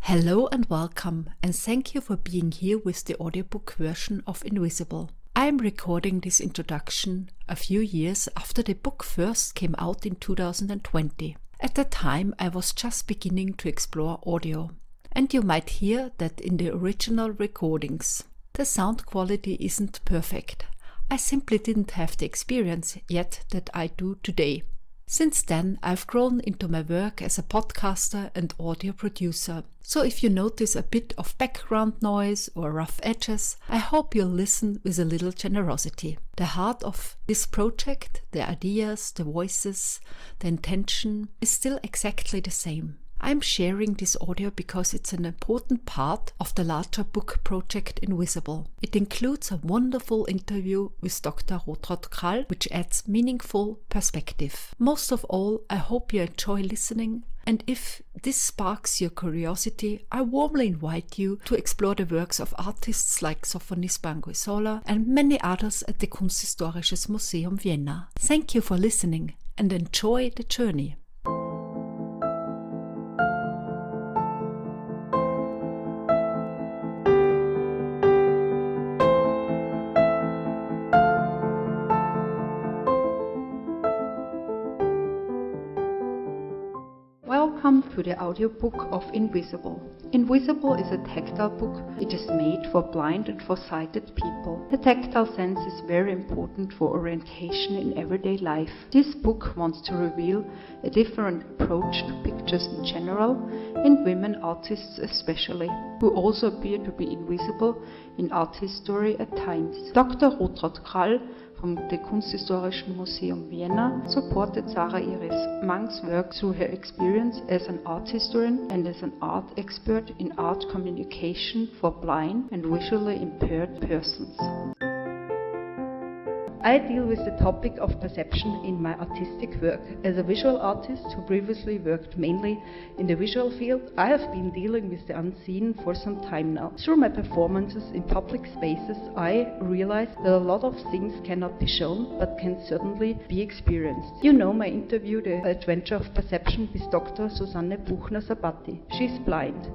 Hello and welcome, and thank you for being here with the audiobook version of inVISIBLE. I am recording this introduction a few years after the book first came out in 2020. At that time I was just beginning to explore audio, and you might hear that in the original recordings. The sound quality isn't perfect. I simply didn't have the experience yet that I do today. Since then, I've grown into my work as a podcaster and audio producer. So if you notice a bit of background noise or rough edges, I hope you'll listen with a little generosity. The heart of this project, the ideas, the voices, the intention is still exactly the same. I'm sharing this audio because it's an important part of the larger book project inVISIBLE. It includes a wonderful interview with Dr. Rotraut Krall, which adds meaningful perspective. Most of all, I hope you enjoy listening, and if this sparks your curiosity, I warmly invite you to explore the works of artists like Sofonisba Anguissola and many others at the Kunsthistorisches Museum Wien. Thank you for listening and enjoy the journey. Welcome to the audiobook of inVISIBLE. inVISIBLE is a tactile book. It is made for blind and for sighted people. The tactile sense is very important for orientation in everyday life. This book wants to reveal a different approach to pictures in general and women artists especially, who also appear to be invisible in art history at times. Dr. Rotraut Krall from the Kunsthistorisches Museum Wien supported Sarah Iris Mang's work through her experience as an art historian and as an art expert in art communication for blind and visually impaired persons. I deal with the topic of perception in my artistic work. As a visual artist who previously worked mainly in the visual field, I have been dealing with the unseen for some time now. Through my performances in public spaces, I realized that a lot of things cannot be shown, but can certainly be experienced. You know my interview, The Adventure of Perception, with Dr. Susanne Buchner-Sabatti. She's blind.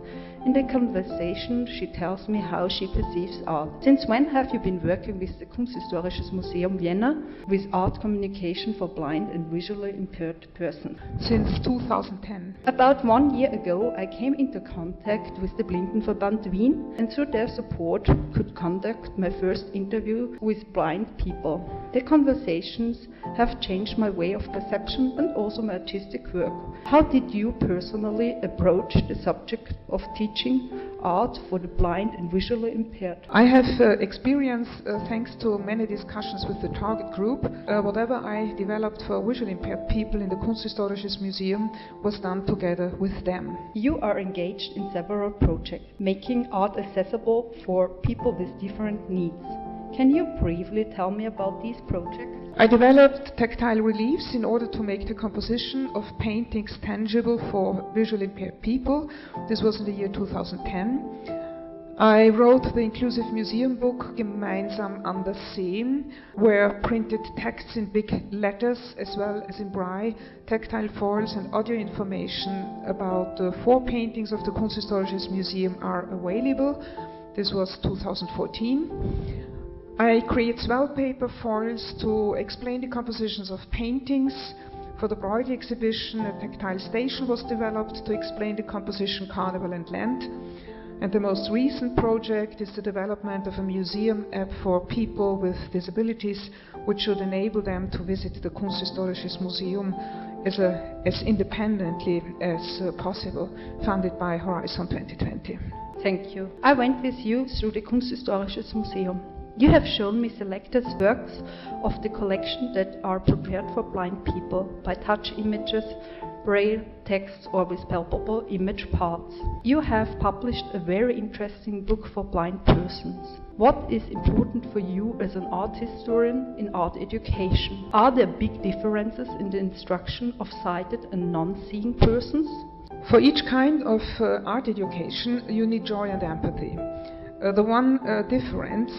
In the conversation, she tells me how she perceives art. Since when have you been working with the Kunsthistorisches Museum Wien with art communication for blind and visually impaired persons? Since 2010. About 1 year ago, I came into contact with the Blindenverband Wien, and through their support could conduct my first interview with blind people. The conversations have changed my way of perception and also my artistic work. How did you personally approach the subject of teaching art for the blind and visually impaired? I have experience, thanks to many discussions with the target group. Whatever I developed for visually impaired people in the Kunsthistorisches Museum was done together with them. You are engaged in several projects, making art accessible for people with different needs. Can you briefly tell me about these projects? I developed tactile reliefs in order to make the composition of paintings tangible for visually impaired people. This was in the year 2010. I wrote the inclusive museum book Gemeinsam an der See, where printed texts in big letters as well as in braille, tactile foils and audio information about 4 paintings of the Kunsthistorisches Museum are available. This was 2014. I create wallpaper foils to explain the compositions of paintings. For the Breughel exhibition, a tactile station was developed to explain the composition Carnival and Lent. And the most recent project is the development of a museum app for people with disabilities, which should enable them to visit the Kunsthistorisches Museum as independently as possible, funded by Horizon 2020. Thank you. I went with you through the Kunsthistorisches Museum. You have shown me selected works of the collection that are prepared for blind people by touch images, braille text, or with palpable image parts. You have published a very interesting book for blind persons. What is important for you as an art historian in art education? Are there big differences in the instruction of sighted and non-seeing persons? For each kind of art education, you need joy and empathy. The one difference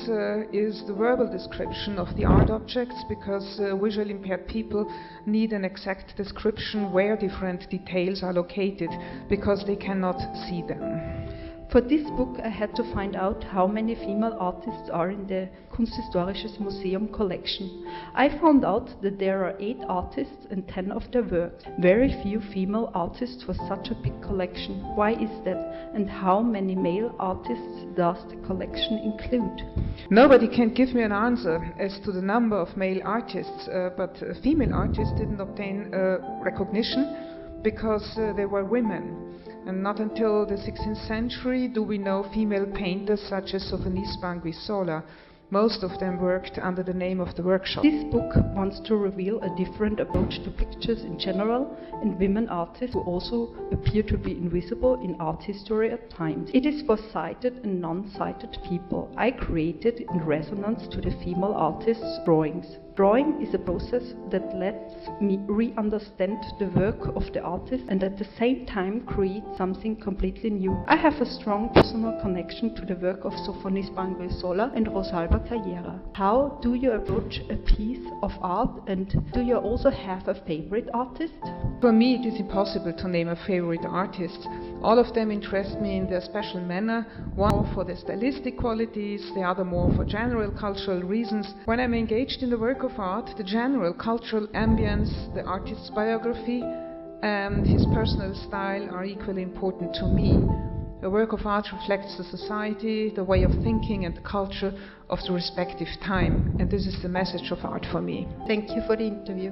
is the verbal description of the art objects, because visually impaired people need an exact description where different details are located, because they cannot see them. For this book I had to find out how many female artists are in the Kunsthistorisches Museum collection. I found out that there are 8 artists and 10 of their works. Very few female artists for such a big collection. Why is that? And how many male artists does the collection include? Nobody can give me an answer as to the number of male artists, but female artists didn't obtain recognition because they were women. And not until the 16th century do we know female painters such as Sofonisba Anguissola. Most of them worked under the name of the workshop. This book wants to reveal a different approach to pictures in general and women artists who also appear to be invisible in art history at times. It is for sighted and non-sighted people. I created in resonance to the female artists' drawings. Drawing is a process that lets me re-understand the work of the artist and at the same time create something completely new. I have a strong personal connection to the work of Sofonisba Anguissola and Rosalba Carriera. How do you approach a piece of art, and do you also have a favorite artist? For me it is impossible to name a favorite artist. All of them interest me in their special manner, one more for their stylistic qualities, the other more for general cultural reasons. When I'm engaged in the work of art, the general cultural ambience, the artist's biography and his personal style are equally important to me. A work of art reflects the society, the way of thinking and the culture of the respective time, and this is the message of art for me. Thank you for the interview.